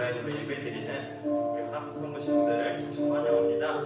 온라인으로 예배드리는 우리 하나님 성도신 분들을 진심 환영합니다.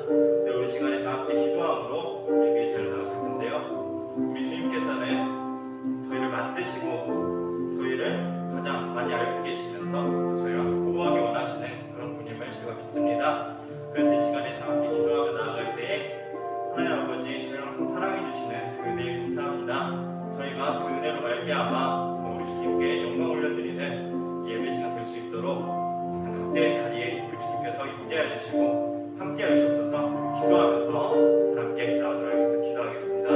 네, 우리 시간에 다 함께 기도함으로 예배에 잘 나가실 텐데요. 우리 주님께서는 저희를 만드시고 저희를 가장 많이 알고 계시면서 저희를 항상 보호하기 원하시는 그런 분임을 제가 믿습니다. 그래서 이 시간에 다 함께 기도하며 나아갈 때에 하나님 아버지 저희를 항상 사랑해 주시는 그 은혜에 감사합니다. 저희가 그 은혜로 말미암아 우리 주님께 영광 올려드리는 예배 시간 될 수 있도록 항상 각자의 자리에 우리 주님께서 임재해 주시고 함께해 주셔서 기도하면서 함께 나아가도록 하겠습니다. 기도하겠습니다.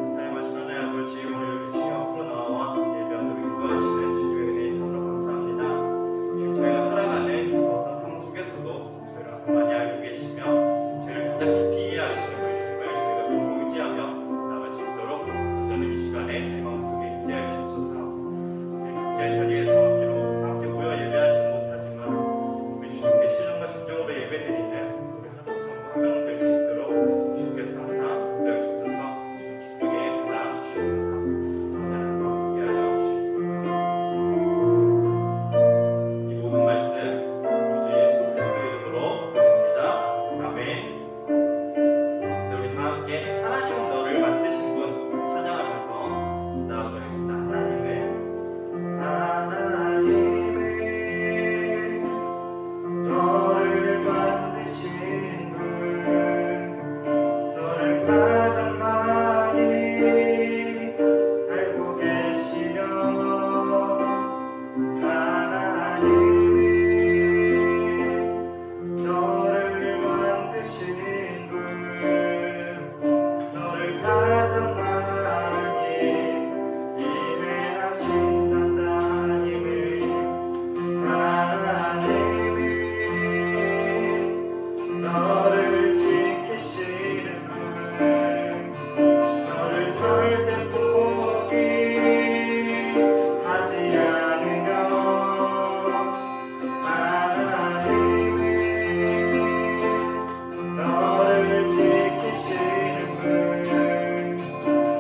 사랑하신 하나님 아버지, 오늘 이렇게 주님 앞으로 나와 예배하도록 인도하시는 주님의 은혜에 참으로 감사합니다. 주님, 저희가 살아가는 어떤 삶 속에서도 저희를 항상 많이 알고 계시며 저희를 가장 깊이 이해하시는 우리 주님을 저희가 믿고 의지하며 나아갈 수 있도록 오늘 이 시간에 저희 마음속에 임재해 주셔서 각자의 자리에서 비록 함께 모여 예배하지는 못하지만 우리 주님께 신령과 심정으로 예배드리는 우리 하나님 성도 한 명 될 수 있도록 주님께서 항상 인도해 주셔서 기쁘게 나아주시옵소서. 하나님께서 어떻게 하여 주시옵소서. 이 모든 말씀 우리 주 예수 그리스도의 이름으로 기도합니다. 아멘. 네, 우리 다 함께 하나님은 너를 만드신 분 찬양하면서 나아가도록 하겠습니다. 너를 만드신 분, 너를 가장 많이 알고 계시며 하나님이 너를 만드신 분, 너를 가장 많이 이해하신단다. 너를 지키시는 분, 너를 절대 포기하지 않으며 하나님이 너를 지키시는 분,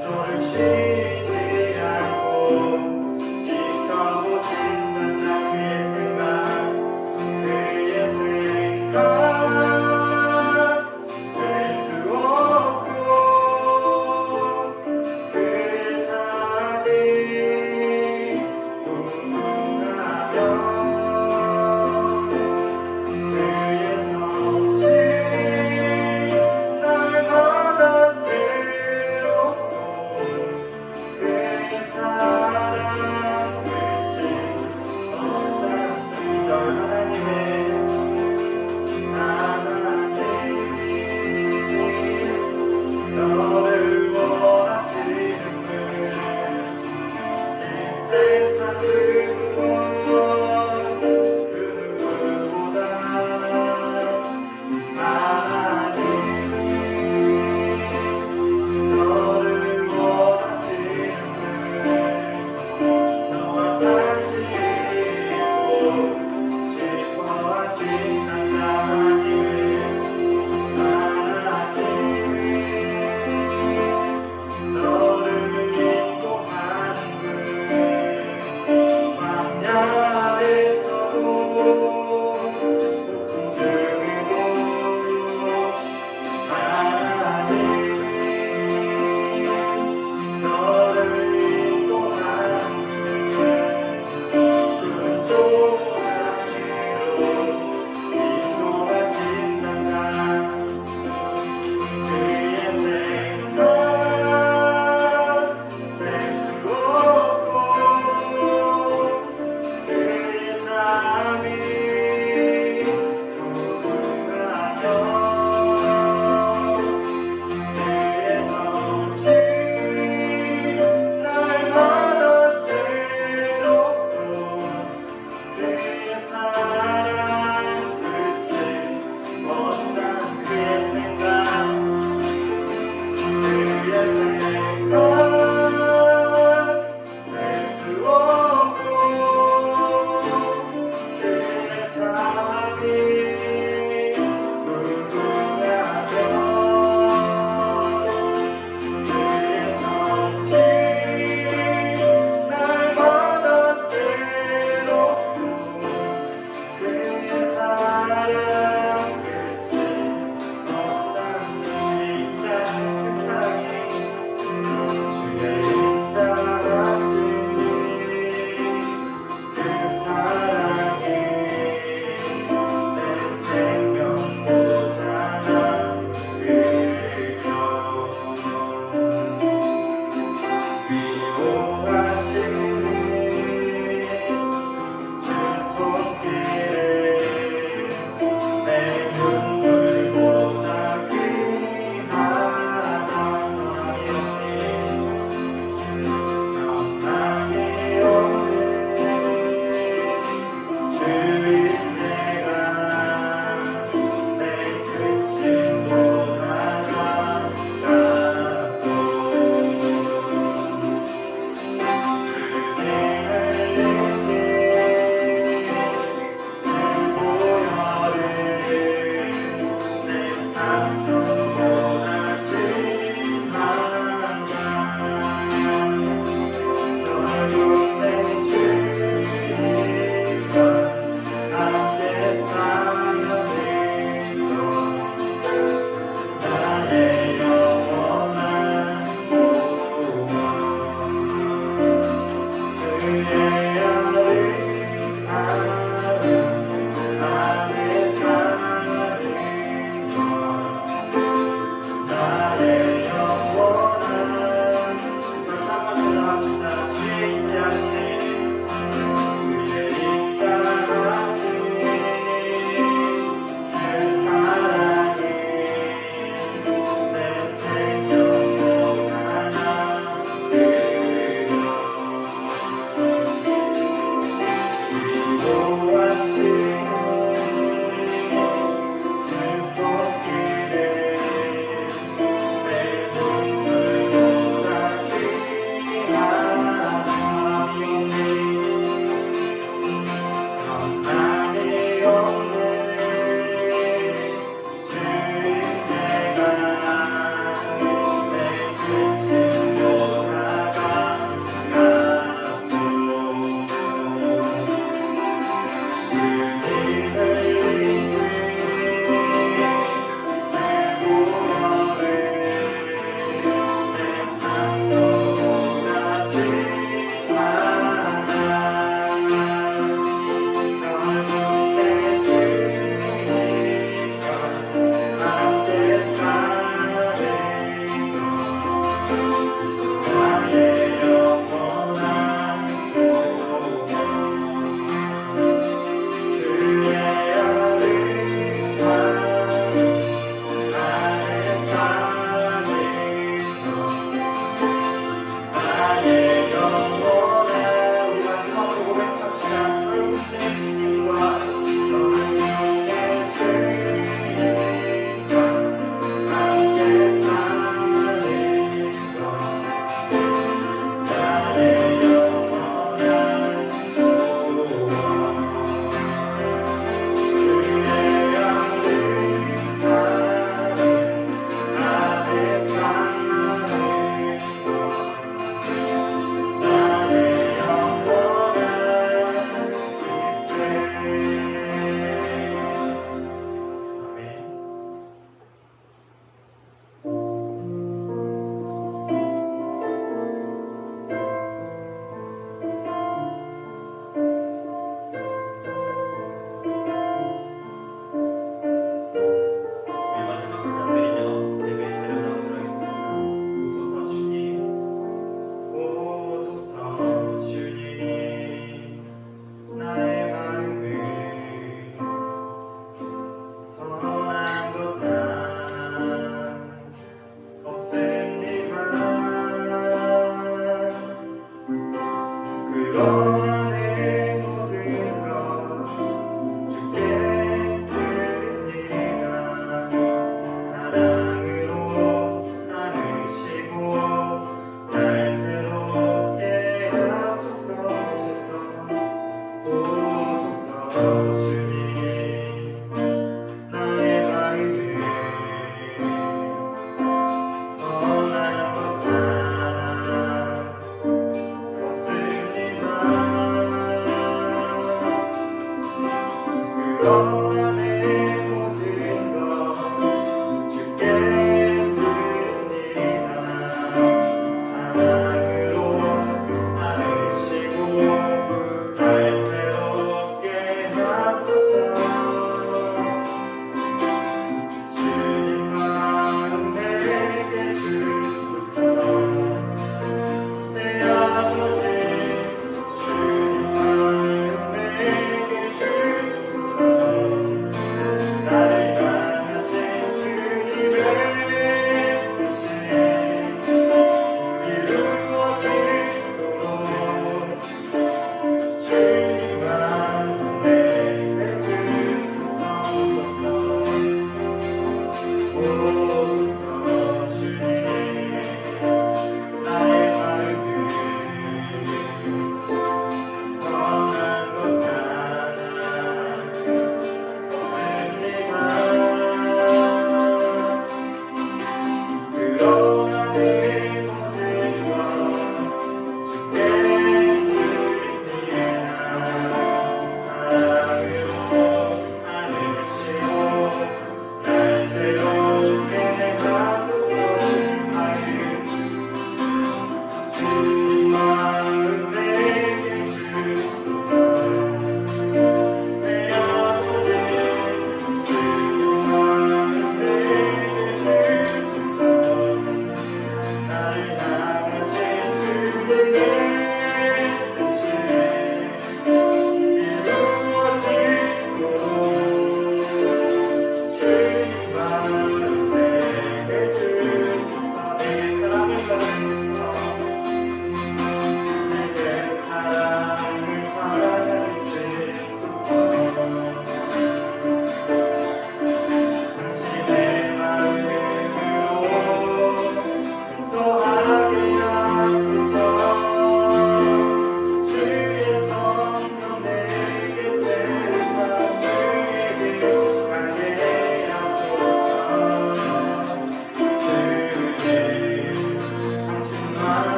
너를 쉬지 않고 지켜보신단다. 그의 생각 하나님의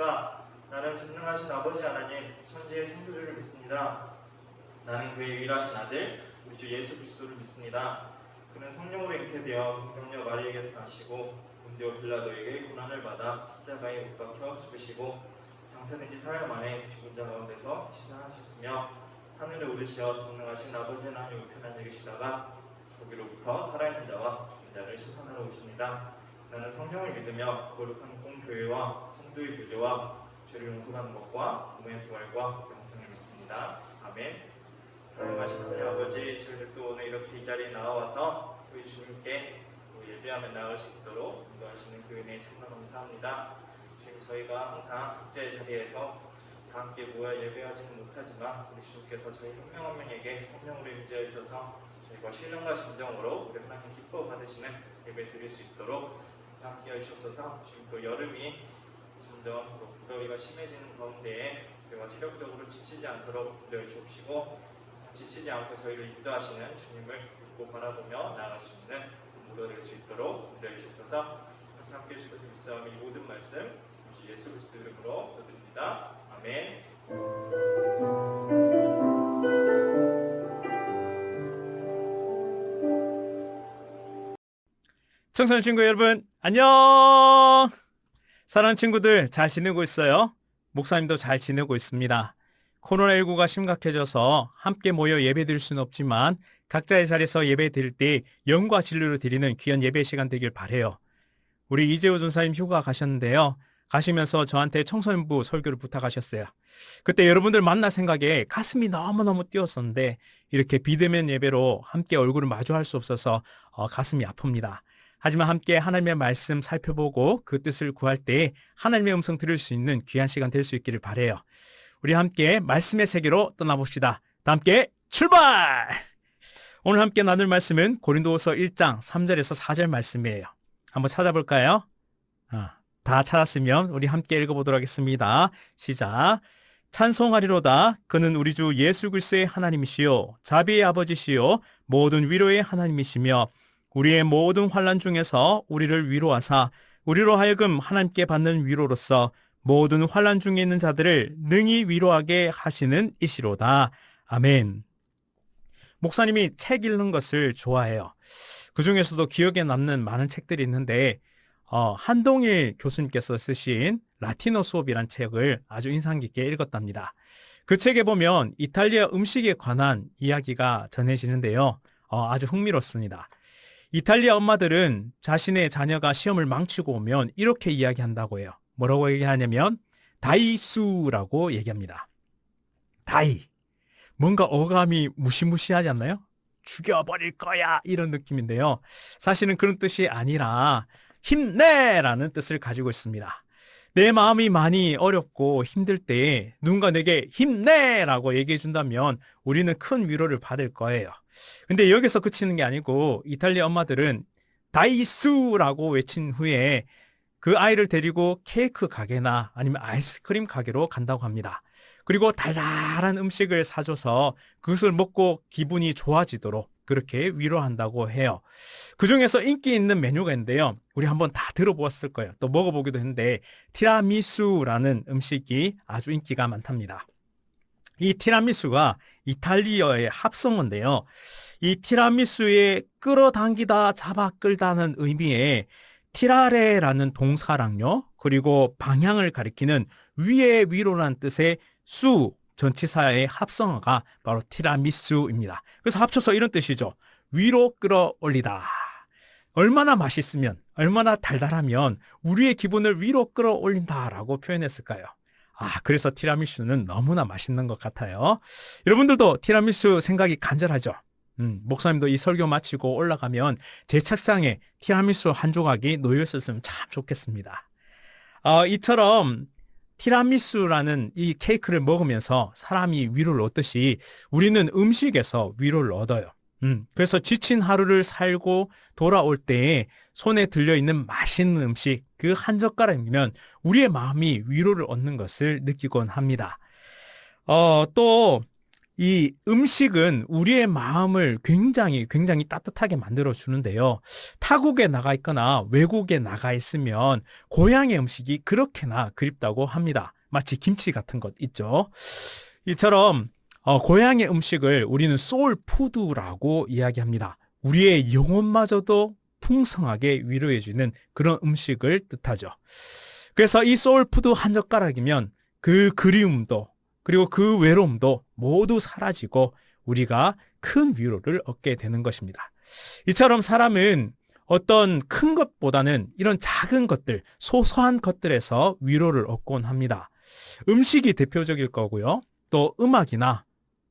믿습니까? 나는 전능하신 아버지 하나님, 천지의 창조주를 믿습니다. 나는 그의 유일하신 아들, 우리 주 예수 그리스도를 믿습니다. 그는 성령으로 잉태되어 동정녀 마리에게서 나시고 본디오 빌라도에게 고난을 받아 십자가에 못 박혀 죽으시고 장사된 지 사흘 만에 죽은 자 가운데서 시사하셨으며 하늘에 오르시어 전능하신 아버지 하나님 우편에 계시다가 거기로부터 살아있는 자와 죽은 자를 심판하러 오십니다. 나는 성령을 믿으며 거룩한 공교회와 성도의 교제와 죄를 용서하는 것과 몸의 부활과 영생을 믿습니다. 아멘. 사랑하신 하나님 아버지, 저희들도 오늘 이렇게 이 자리에 나와서 우리 주님께 예배하며 나올 수 있도록 인도하시는 그 은혜에 참나 감사합니다. 주님, 저희가 항상 각자의 자리에서 다 함께 모여 예배하지는 못하지만 우리 주님께서 저희 한 명 한 명에게 성령으로 임재해 주셔서 저희가 신령과 진정으로 우리 하나님 기뻐 받으시는 예배 드릴 수 있도록 함께 해주시옵소서. 지금 또 여름이 점점 무더위가 심해지는 가운데에 우리가 체력적으로 지치지 않도록 인도해 주옵시고 지치지 않고 저희를 인도하시는 주님을 믿고 바라보며 나아갈 수 있는 모두가 될 수 있도록 인도해 주옵소서. 항상 함께 해주시고 믿사오니 이 모든 말씀 예수 그리스도 이름으로 기도드립니다. 아멘. 청소년 친구 여러분 안녕. 사랑하는 친구들 잘 지내고 있어요? 목사님도 잘 지내고 있습니다. 코로나19가 심각해져서 함께 모여 예배 드릴 수는 없지만 각자의 자리에서 예배 드릴 때 영과 진리로 드리는 귀한 예배 시간 되길 바라요. 우리 이재호 전사님 휴가 가셨는데요. 가시면서 저한테 청소년부 설교를 부탁하셨어요. 그때 여러분들 만날 생각에 가슴이 너무너무 뛰었었는데 이렇게 비대면 예배로 함께 얼굴을 마주할 수 없어서 가슴이 아픕니다. 하지만 함께 하나님의 말씀 살펴보고 그 뜻을 구할 때 하나님의 음성 들을 수 있는 귀한 시간 될 수 있기를 바라요. 우리 함께 말씀의 세계로 떠나봅시다. 다 함께 출발! 오늘 함께 나눌 말씀은 고린도후서 1장 3절에서 4절 말씀이에요. 한번 찾아볼까요? 다 찾았으면 우리 함께 읽어보도록 하겠습니다. 시작. 찬송하리로다. 그는 우리 주 예수 그리스도의 하나님이시요 자비의 아버지시요 모든 위로의 하나님이시며 우리의 모든 환난 중에서 우리를 위로하사 우리로 하여금 하나님께 받는 위로로서 모든 환난 중에 있는 자들을 능히 위로하게 하시는 이시로다. 아멘. 목사님이 책 읽는 것을 좋아해요. 그 중에서도 기억에 남는 많은 책들이 있는데 한동일 교수님께서 쓰신 라틴어 수업이란 책을 아주 인상 깊게 읽었답니다. 그 책에 보면 이탈리아 음식에 관한 이야기가 전해지는데요. 아주 흥미롭습니다. 이탈리아 엄마들은 자신의 자녀가 시험을 망치고 오면 이렇게 이야기한다고 해요. 뭐라고 얘기하냐면 다이수라고 얘기합니다. 다이. 뭔가 어감이 무시무시하지 않나요? 죽여버릴 거야 이런 느낌인데요. 사실은 그런 뜻이 아니라 힘내라는 뜻을 가지고 있습니다. 내 마음이 많이 어렵고 힘들 때 누군가 내게 힘내라고 얘기해 준다면 우리는 큰 위로를 받을 거예요. 근데 여기서 그치는 게 아니고 이탈리아 엄마들은 다이수라고 외친 후에 그 아이를 데리고 케이크 가게나 아니면 아이스크림 가게로 간다고 합니다. 그리고 달달한 음식을 사줘서 그것을 먹고 기분이 좋아지도록 그렇게 위로한다고 해요. 그 중에서 인기 있는 메뉴가 있는데요. 우리 한번 다 들어보았을 거예요. 또 먹어보기도 했는데 티라미수라는 음식이 아주 인기가 많답니다. 이 티라미수가 이탈리아의 합성어인데요. 이 티라미수에 끌어당기다, 잡아 끌다는 의미의 티라레라는 동사랑요. 그리고 방향을 가리키는 위의 위로라는 뜻의 수 전치사의 합성어가 바로 티라미수입니다. 그래서 합쳐서 이런 뜻이죠. 위로 끌어올리다. 얼마나 맛있으면, 얼마나 달달하면 우리의 기분을 위로 끌어올린다라고 표현했을까요? 그래서 티라미수는 너무나 맛있는 것 같아요. 여러분들도 티라미수 생각이 간절하죠? 목사님도 이 설교 마치고 올라가면 제 책상에 티라미수 한 조각이 놓여 있었으면 참 좋겠습니다. 이처럼 티라미수라는 이 케이크를 먹으면서 사람이 위로를 얻듯이 우리는 음식에서 위로를 얻어요. 그래서 지친 하루를 살고 돌아올 때 손에 들려있는 맛있는 음식 그 한 젓가락이면 우리의 마음이 위로를 얻는 것을 느끼곤 합니다. 또 이 음식은 우리의 마음을 굉장히 따뜻하게 만들어 주는데요. 타국에 나가 있거나 외국에 나가 있으면 고향의 음식이 그렇게나 그립다고 합니다. 마치 김치 같은 것 있죠. 이처럼 고향의 음식을 우리는 소울푸드라고 이야기합니다. 우리의 영혼마저도 풍성하게 위로해주는 그런 음식을 뜻하죠. 그래서 이 소울푸드 한 젓가락이면 그 그리움도 그리고 그 외로움도 모두 사라지고 우리가 큰 위로를 얻게 되는 것입니다. 이처럼 사람은 어떤 큰 것보다는 이런 작은 것들, 소소한 것들에서 위로를 얻곤 합니다. 음식이 대표적일 거고요. 또 음악이나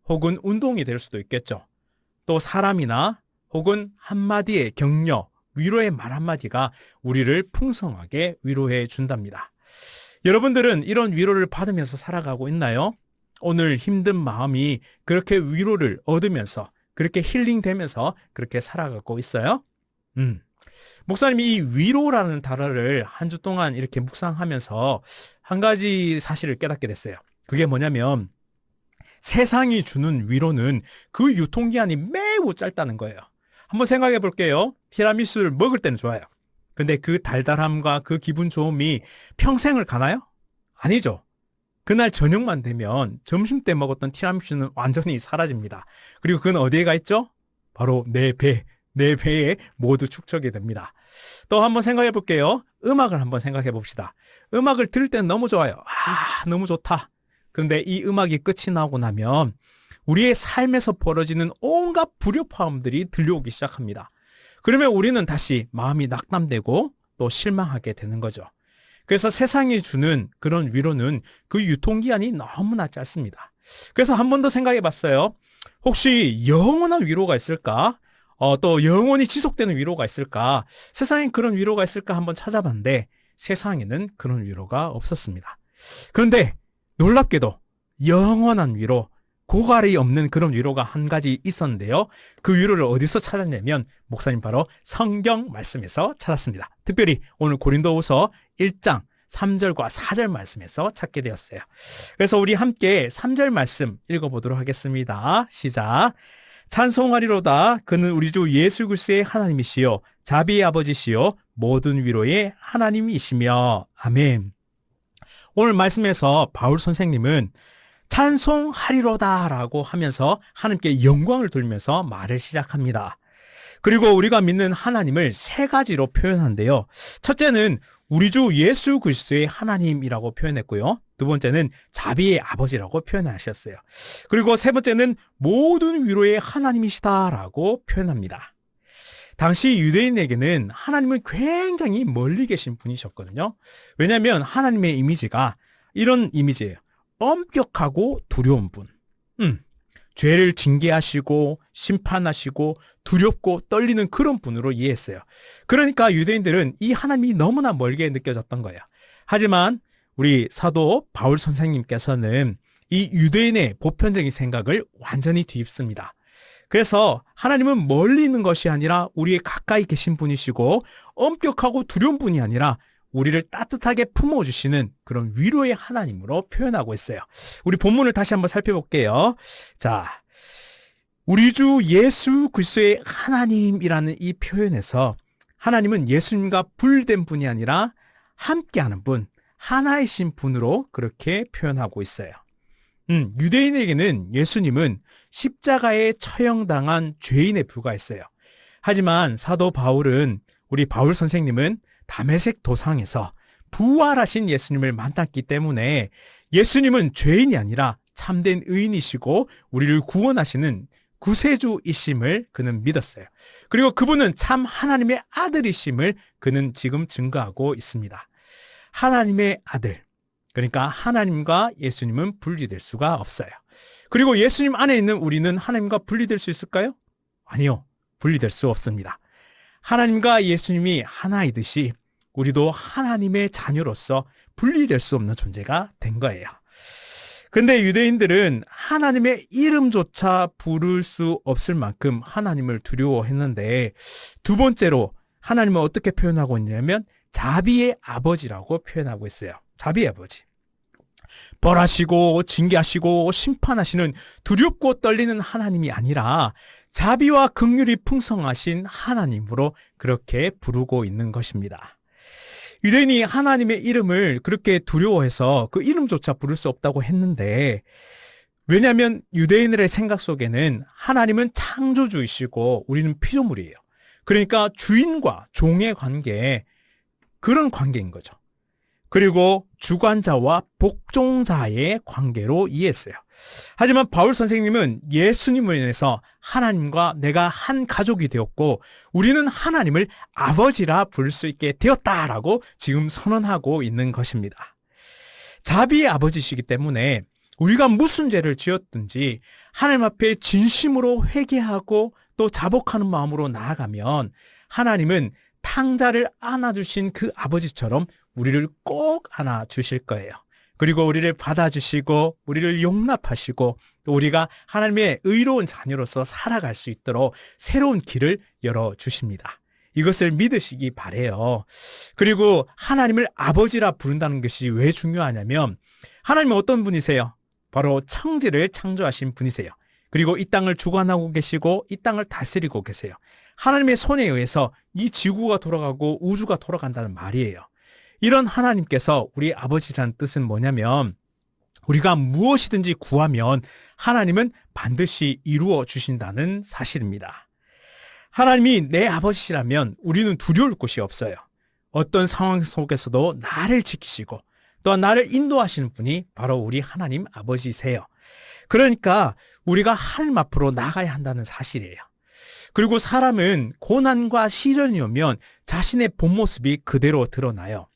혹은 운동이 될 수도 있겠죠. 또 사람이나 혹은 한마디의 격려, 위로의 말 한마디가 우리를 풍성하게 위로해 준답니다. 여러분들은 이런 위로를 받으면서 살아가고 있나요? 오늘 힘든 마음이 그렇게 위로를 얻으면서 그렇게 힐링되면서 그렇게 살아가고 있어요? 목사님이 이 위로라는 단어를 한 주 동안 이렇게 묵상하면서 한 가지 사실을 깨닫게 됐어요. 그게 뭐냐면 세상이 주는 위로는 그 유통기한이 매우 짧다는 거예요. 한번 생각해 볼게요. 티라미수를 먹을 때는 좋아요. 근데 그 달달함과 그 기분 좋음이 평생을 가나요? 아니죠. 그날 저녁만 되면 점심 때 먹었던 티라미수는 완전히 사라집니다. 그리고 그건 어디에 가 있죠? 바로 내 배에 모두 축적이 됩니다. 또 한번 생각해 볼게요. 음악을 한번 생각해 봅시다. 음악을 들을 때는 너무 좋아요. 너무 좋다. 그런데 이 음악이 끝이 나고 나면 우리의 삶에서 벌어지는 온갖 불협화음들이 들려오기 시작합니다. 그러면 우리는 다시 마음이 낙담되고 또 실망하게 되는 거죠. 그래서 세상이 주는 그런 위로는 그 유통기한이 너무나 짧습니다. 그래서 한 번 더 생각해 봤어요. 혹시 영원한 위로가 있을까? 또 영원히 지속되는 위로가 있을까? 세상에 그런 위로가 있을까 한번 찾아봤는데 세상에는 그런 위로가 없었습니다. 그런데 놀랍게도 영원한 위로, 고갈이 없는 그런 위로가 한 가지 있었는데요. 그 위로를 어디서 찾았냐면 목사님 바로 성경 말씀에서 찾았습니다. 특별히 오늘 고린도후서 1장 3절과 4절 말씀에서 찾게 되었어요. 그래서 우리 함께 3절 말씀 읽어보도록 하겠습니다. 시작. 찬송하리로다. 그는 우리 주 예수 그리스도의 하나님이시요 자비의 아버지시요 모든 위로의 하나님이시며. 아멘. 오늘 말씀에서 바울 선생님은 찬송하리로다 라고 하면서 하나님께 영광을 돌리면서 말을 시작합니다. 그리고 우리가 믿는 하나님을 세 가지로 표현한대요. 첫째는 우리 주 예수 그리스도의 하나님이라고 표현했고요. 두 번째는 자비의 아버지라고 표현하셨어요. 그리고 세 번째는 모든 위로의 하나님이시다라고 표현합니다. 당시 유대인에게는 하나님은 굉장히 멀리 계신 분이셨거든요. 왜냐하면 하나님의 이미지가 이런 이미지예요. 엄격하고 두려운 분. 죄를 징계하시고 심판하시고 두렵고 떨리는 그런 분으로 이해했어요. 그러니까 유대인들은 이 하나님이 너무나 멀게 느껴졌던 거예요. 하지만 우리 사도 바울 선생님께서는 이 유대인의 보편적인 생각을 완전히 뒤집습니다. 그래서 하나님은 멀리 있는 것이 아니라 우리의 가까이 계신 분이시고 엄격하고 두려운 분이 아니라 우리를 따뜻하게 품어주시는 그런 위로의 하나님으로 표현하고 있어요. 우리 본문을 다시 한번 살펴볼게요. 자, 우리 주 예수 그리스도의 하나님이라는 이 표현에서 하나님은 예수님과 분리된 분이 아니라 함께하는 분, 하나이신 분으로 그렇게 표현하고 있어요. 유대인에게는 예수님은 십자가에 처형당한 죄인에 불과했어요. 하지만 사도 바울은 우리 바울 선생님은 다메섹 도상에서 부활하신 예수님을 만났기 때문에 예수님은 죄인이 아니라 참된 의인이시고 우리를 구원하시는 구세주이심을 그는 믿었어요. 그리고 그분은 참 하나님의 아들이심을 그는 지금 증거하고 있습니다. 하나님의 아들, 그러니까 하나님과 예수님은 분리될 수가 없어요. 그리고 예수님 안에 있는 우리는 하나님과 분리될 수 있을까요? 아니요, 분리될 수 없습니다. 하나님과 예수님이 하나이듯이 우리도 하나님의 자녀로서 분리될 수 없는 존재가 된 거예요. 근데 유대인들은 하나님의 이름조차 부를 수 없을 만큼 하나님을 두려워했는데 두 번째로 하나님을 어떻게 표현하고 있냐면 자비의 아버지라고 표현하고 있어요. 자비의 아버지. 벌하시고 징계하시고 심판하시는 두렵고 떨리는 하나님이 아니라 자비와 긍휼이 풍성하신 하나님으로 그렇게 부르고 있는 것입니다. 유대인이 하나님의 이름을 그렇게 두려워해서 그 이름조차 부를 수 없다고 했는데, 왜냐하면 유대인들의 생각 속에는 하나님은 창조주이시고 우리는 피조물이에요. 그러니까 주인과 종의 관계, 그런 관계인 거죠. 그리고 주관자와 복종자의 관계로 이해했어요. 하지만 바울 선생님은 예수님을 인해서 하나님과 내가 한 가족이 되었고 우리는 하나님을 아버지라 부를 수 있게 되었다라고 지금 선언하고 있는 것입니다. 자비의 아버지시기 때문에 우리가 무슨 죄를 지었든지 하나님 앞에 진심으로 회개하고 또 자복하는 마음으로 나아가면 하나님은 탕자를 안아주신 그 아버지처럼 우리를 꼭 안아주실 거예요. 그리고 우리를 받아주시고 우리를 용납하시고 또 우리가 하나님의 의로운 자녀로서 살아갈 수 있도록 새로운 길을 열어주십니다. 이것을 믿으시기 바라요. 그리고 하나님을 아버지라 부른다는 것이 왜 중요하냐면 하나님은 어떤 분이세요? 바로 천지를 창조하신 분이세요. 그리고 이 땅을 주관하고 계시고 이 땅을 다스리고 계세요. 하나님의 손에 의해서 이 지구가 돌아가고 우주가 돌아간다는 말이에요. 이런 하나님께서 우리 아버지라는 뜻은 뭐냐면 우리가 무엇이든지 구하면 하나님은 반드시 이루어 주신다는 사실입니다. 하나님이 내 아버지시라면 우리는 두려울 곳이 없어요. 어떤 상황 속에서도 나를 지키시고 또한 나를 인도하시는 분이 바로 우리 하나님 아버지세요. 그러니까 우리가 하나님 앞으로 나가야 한다는 사실이에요. 그리고 사람은 고난과 시련이 오면 자신의 본 모습이 그대로 드러나요.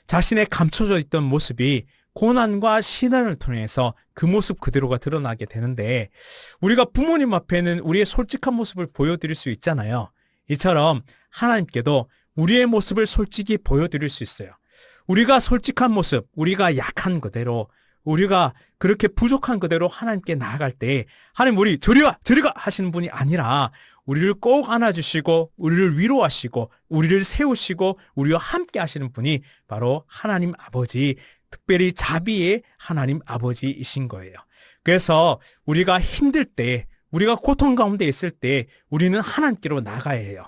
자신의 감춰져 있던 모습이 고난과 시련을 통해서 그 모습 그대로가 드러나게 되는데 우리가 부모님 앞에는 우리의 솔직한 모습을 보여드릴 수 있잖아요. 이처럼 하나님께도 우리의 모습을 솔직히 보여드릴 수 있어요. 우리가 솔직한 모습, 우리가 약한 그대로, 우리가 그렇게 부족한 그대로 하나님께 나아갈 때 하나님 우리 저리 가 하시는 분이 아니라 우리를 꼭 안아주시고 우리를 위로하시고 우리를 세우시고 우리와 함께 하시는 분이 바로 하나님 아버지, 특별히 자비의 하나님 아버지이신 거예요. 그래서 우리가 힘들 때, 우리가 고통 가운데 있을 때 우리는 하나님께로 나가야 해요.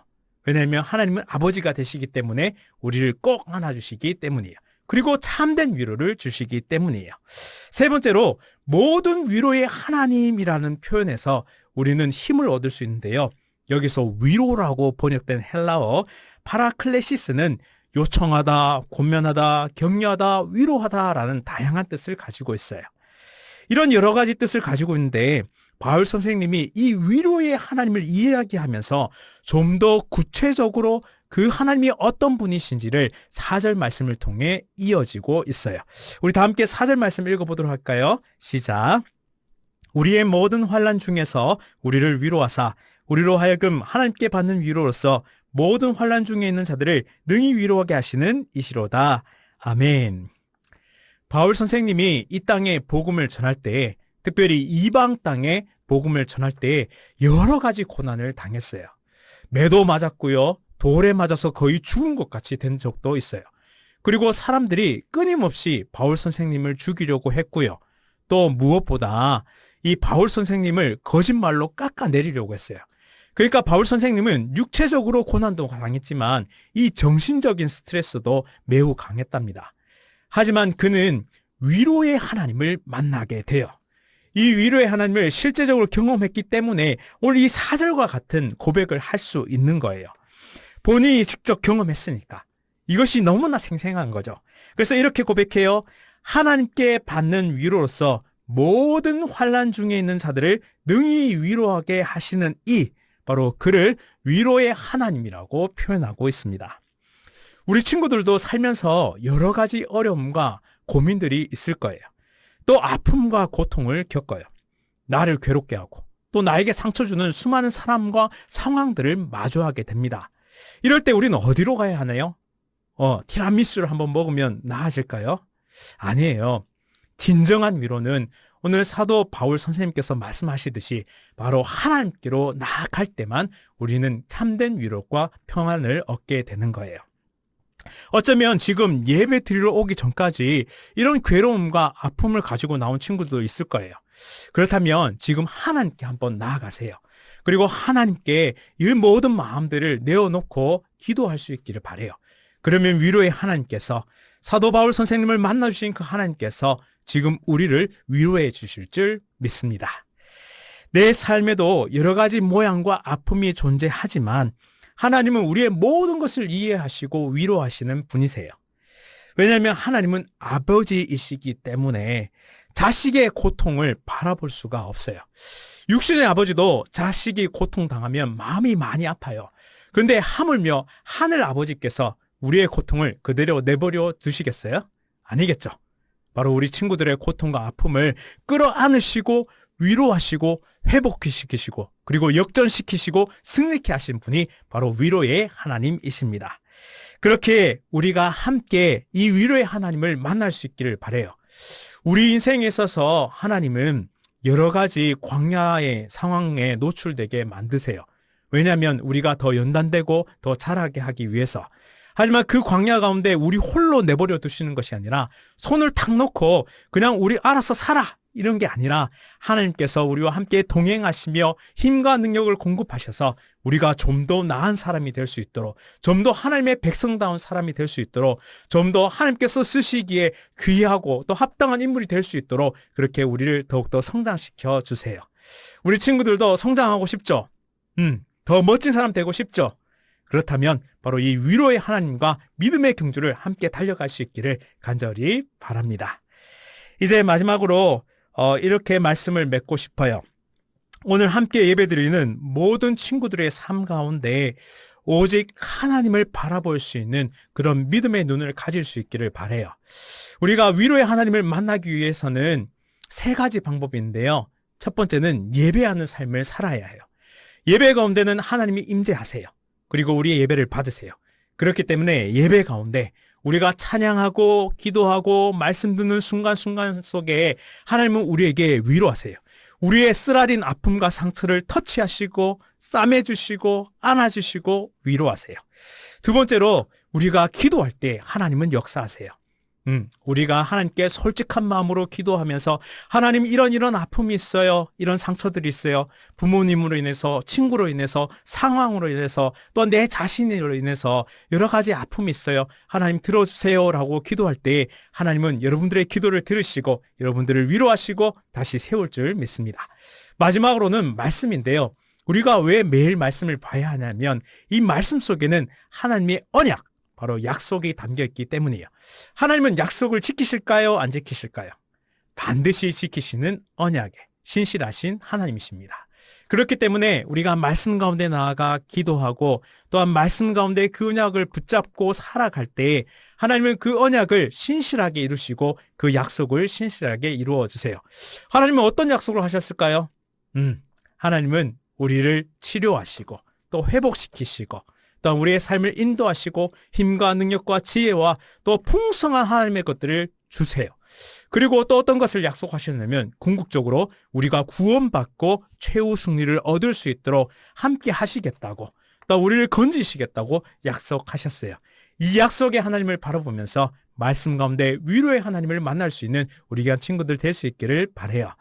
왜냐하면 하나님은 아버지가 되시기 때문에 우리를 꼭 안아주시기 때문이에요. 그리고 참된 위로를 주시기 때문이에요. 세 번째로 모든 위로의 하나님이라는 표현에서 우리는 힘을 얻을 수 있는데요. 여기서 위로라고 번역된 헬라어 파라클레시스는 요청하다, 권면하다, 격려하다, 위로하다라는 다양한 뜻을 가지고 있어요. 이런 여러 가지 뜻을 가지고 있는데 바울 선생님이 이 위로의 하나님을 이야기하면서 좀 더 구체적으로 그 하나님이 어떤 분이신지를 4절 말씀을 통해 이어지고 있어요. 우리 다 함께 4절 말씀 읽어보도록 할까요? 시작. 우리의 모든 환난 중에서 우리를 위로하사 우리로 하여금 하나님께 받는 위로로서 모든 환난 중에 있는 자들을 능히 위로하게 하시는 이시로다. 아멘. 바울 선생님이 이 땅에 복음을 전할 때, 특별히 이방 땅에 복음을 전할 때 여러 가지 고난을 당했어요. 매도 맞았고요. 돌에 맞아서 거의 죽은 것 같이 된 적도 있어요. 그리고 사람들이 끊임없이 바울 선생님을 죽이려고 했고요. 또 무엇보다 이 바울 선생님을 거짓말로 깎아내리려고 했어요. 그러니까 바울 선생님은 육체적으로 고난도 당했지만 이 정신적인 스트레스도 매우 강했답니다. 하지만 그는 위로의 하나님을 만나게 돼요. 이 위로의 하나님을 실제적으로 경험했기 때문에 오늘 이 4절과 같은 고백을 할 수 있는 거예요. 본인이 직접 경험했으니까. 이것이 너무나 생생한 거죠. 그래서 이렇게 고백해요. 하나님께 받는 위로로서 모든 환난 중에 있는 자들을 능히 위로하게 하시는 이, 바로 그를 위로의 하나님이라고 표현하고 있습니다. 우리 친구들도 살면서 여러 가지 어려움과 고민들이 있을 거예요. 또 아픔과 고통을 겪어요. 나를 괴롭게 하고 또 나에게 상처 주는 수많은 사람과 상황들을 마주하게 됩니다. 이럴 때 우리는 어디로 가야 하나요? 티라미수를 한번 먹으면 나아질까요? 아니에요. 진정한 위로는 오늘 사도 바울 선생님께서 말씀하시듯이 바로 하나님께로 나아갈 때만 우리는 참된 위로과 평안을 얻게 되는 거예요. 어쩌면 지금 예배 드리러 오기 전까지 이런 괴로움과 아픔을 가지고 나온 친구들도 있을 거예요. 그렇다면 지금 하나님께 한번 나아가세요. 그리고 하나님께 이 모든 마음들을 내어놓고 기도할 수 있기를 바라요. 그러면 위로의 하나님께서, 사도 바울 선생님을 만나주신 그 하나님께서 지금 우리를 위로해 주실 줄 믿습니다. 내 삶에도 여러 가지 모양과 아픔이 존재하지만 하나님은 우리의 모든 것을 이해하시고 위로하시는 분이세요. 왜냐하면 하나님은 아버지이시기 때문에 자식의 고통을 바라볼 수가 없어요. 육신의 아버지도 자식이 고통당하면 마음이 많이 아파요. 그런데 하물며 하늘 아버지께서 우리의 고통을 그대로 내버려 두시겠어요? 아니겠죠. 바로 우리 친구들의 고통과 아픔을 끌어안으시고 위로하시고 회복시키시고 그리고 역전시키시고 승리케 하신 분이 바로 위로의 하나님이십니다. 그렇게 우리가 함께 이 위로의 하나님을 만날 수 있기를 바라요. 우리 인생에 있어서 하나님은 여러 가지 광야의 상황에 노출되게 만드세요. 왜냐하면 우리가 더 연단되고 더 자라게 하기 위해서. 하지만 그 광야 가운데 우리 홀로 내버려 두시는 것이 아니라 손을 탁 놓고 그냥 우리 알아서 살아 이런 게 아니라 하나님께서 우리와 함께 동행하시며 힘과 능력을 공급하셔서 우리가 좀 더 나은 사람이 될 수 있도록, 좀 더 하나님의 백성다운 사람이 될 수 있도록, 좀 더 하나님께서 쓰시기에 귀하고 또 합당한 인물이 될 수 있도록 그렇게 우리를 더욱더 성장시켜 주세요. 우리 친구들도 성장하고 싶죠? 더 멋진 사람 되고 싶죠? 그렇다면 바로 이 위로의 하나님과 믿음의 경주를 함께 달려갈 수 있기를 간절히 바랍니다. 이제 마지막으로 이렇게 말씀을 맺고 싶어요. 오늘 함께 예배드리는 모든 친구들의 삶 가운데 오직 하나님을 바라볼 수 있는 그런 믿음의 눈을 가질 수 있기를 바라요. 우리가 위로의 하나님을 만나기 위해서는 세 가지 방법인데요. 첫 번째는 예배하는 삶을 살아야 해요. 예배 가운데는 하나님이 임재하세요. 그리고 우리의 예배를 받으세요. 그렇기 때문에 예배 가운데 우리가 찬양하고 기도하고 말씀 듣는 순간순간 속에 하나님은 우리에게 위로하세요. 우리의 쓰라린 아픔과 상처를 터치하시고 싸매주시고 안아주시고 위로하세요. 두 번째로 우리가 기도할 때 하나님은 역사하세요. 우리가 하나님께 솔직한 마음으로 기도하면서 하나님 이런 아픔이 있어요. 이런 상처들이 있어요. 부모님으로 인해서, 친구로 인해서, 상황으로 인해서, 또한 내 자신으로 인해서 여러 가지 아픔이 있어요. 하나님 들어주세요 라고 기도할 때 하나님은 여러분들의 기도를 들으시고 여러분들을 위로하시고 다시 세울 줄 믿습니다. 마지막으로는 말씀인데요. 우리가 왜 매일 말씀을 봐야 하냐면 이 말씀 속에는 하나님의 언약, 바로 약속이 담겨있기 때문이에요. 하나님은 약속을 지키실까요? 안 지키실까요? 반드시 지키시는 언약에 신실하신 하나님이십니다. 그렇기 때문에 우리가 말씀 가운데 나아가 기도하고 또한 말씀 가운데 그 언약을 붙잡고 살아갈 때 하나님은 그 언약을 신실하게 이루시고 그 약속을 신실하게 이루어 주세요. 하나님은 어떤 약속을 하셨을까요? 하나님은 우리를 치료하시고 또 회복시키시고 또 우리의 삶을 인도하시고 힘과 능력과 지혜와 또 풍성한 하나님의 것들을 주세요. 그리고 또 어떤 것을 약속하셨냐면 궁극적으로 우리가 구원받고 최후 승리를 얻을 수 있도록 함께 하시겠다고 또 우리를 건지시겠다고 약속하셨어요. 이 약속의 하나님을 바라보면서 말씀 가운데 위로의 하나님을 만날 수 있는 우리 귀한 친구들 될 수 있기를 바라요.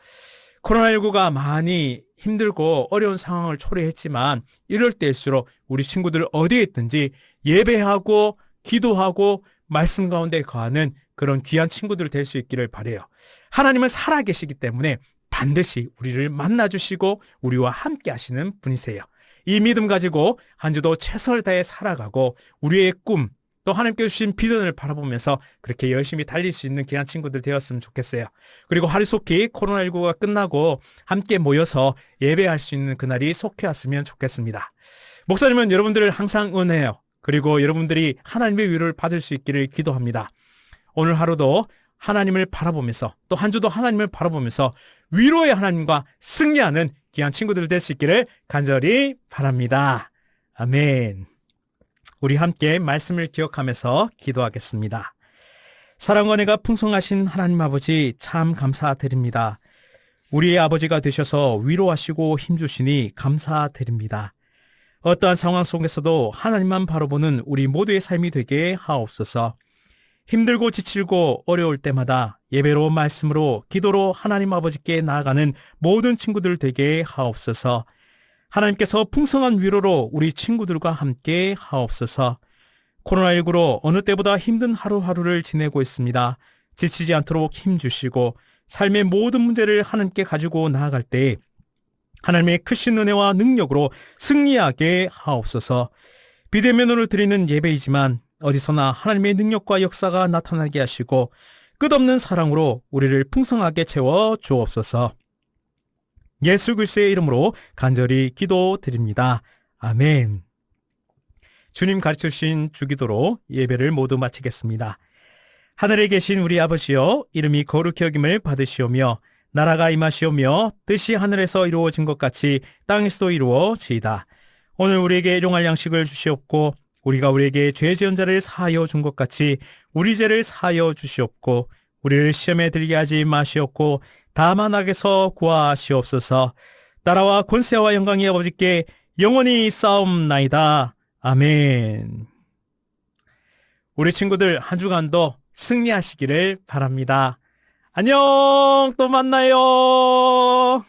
코로나19가 많이 힘들고 어려운 상황을 초래했지만 이럴 때일수록 우리 친구들 어디에 있든지 예배하고 기도하고 말씀 가운데 거하는 그런 귀한 친구들 될 수 있기를 바라요. 하나님은 살아계시기 때문에 반드시 우리를 만나주시고 우리와 함께 하시는 분이세요. 이 믿음 가지고 한 주도 최선을 다해 살아가고 우리의 꿈, 또 하나님께 주신 비전을 바라보면서 그렇게 열심히 달릴 수 있는 귀한 친구들 되었으면 좋겠어요. 그리고 하루속히 코로나19가 끝나고 함께 모여서 예배할 수 있는 그날이 속히 왔으면 좋겠습니다. 목사님은 여러분들을 항상 응원해요. 그리고 여러분들이 하나님의 위로를 받을 수 있기를 기도합니다. 오늘 하루도 하나님을 바라보면서 또 한 주도 하나님을 바라보면서 위로의 하나님과 승리하는 귀한 친구들 될 수 있기를 간절히 바랍니다. 아멘. 우리 함께 말씀을 기억하면서 기도하겠습니다. 사랑과 은혜가 풍성하신 하나님 아버지 참 감사드립니다. 우리의 아버지가 되셔서 위로하시고 힘주시니 감사드립니다. 어떠한 상황 속에서도 하나님만 바라보는 우리 모두의 삶이 되게 하옵소서. 힘들고 지치고 어려울 때마다 예배로 말씀으로 기도로 하나님 아버지께 나아가는 모든 친구들 되게 하옵소서. 하나님께서 풍성한 위로로 우리 친구들과 함께 하옵소서. 코로나19로 어느 때보다 힘든 하루하루를 지내고 있습니다. 지치지 않도록 힘주시고 삶의 모든 문제를 하나님께 가지고 나아갈 때 하나님의 크신 은혜와 능력으로 승리하게 하옵소서. 비대면으로 드리는 예배이지만 어디서나 하나님의 능력과 역사가 나타나게 하시고 끝없는 사랑으로 우리를 풍성하게 채워 주옵소서. 예수 그리스도의 이름으로 간절히 기도드립니다. 아멘. 주님 가르쳐 주신 주기도로 예배를 모두 마치겠습니다. 하늘에 계신 우리 아버지여, 이름이 거룩히 여김을 받으시오며 나라가 임하시오며 뜻이 하늘에서 이루어진 것 같이 땅에서도 이루어지이다. 오늘 우리에게 일용할 양식을 주시옵고 우리가 우리에게 죄 지은 자를 사하여 준 것 같이 우리 죄를 사하여 주시옵고 우리를 시험에 들게 하지 마시옵고 다만 악에서 구하시옵소서. 나라와 권세와 영광이 아버지께 영원히 싸움나이다. 아멘. 우리 친구들 한 주간도 승리하시기를 바랍니다. 안녕, 또 만나요.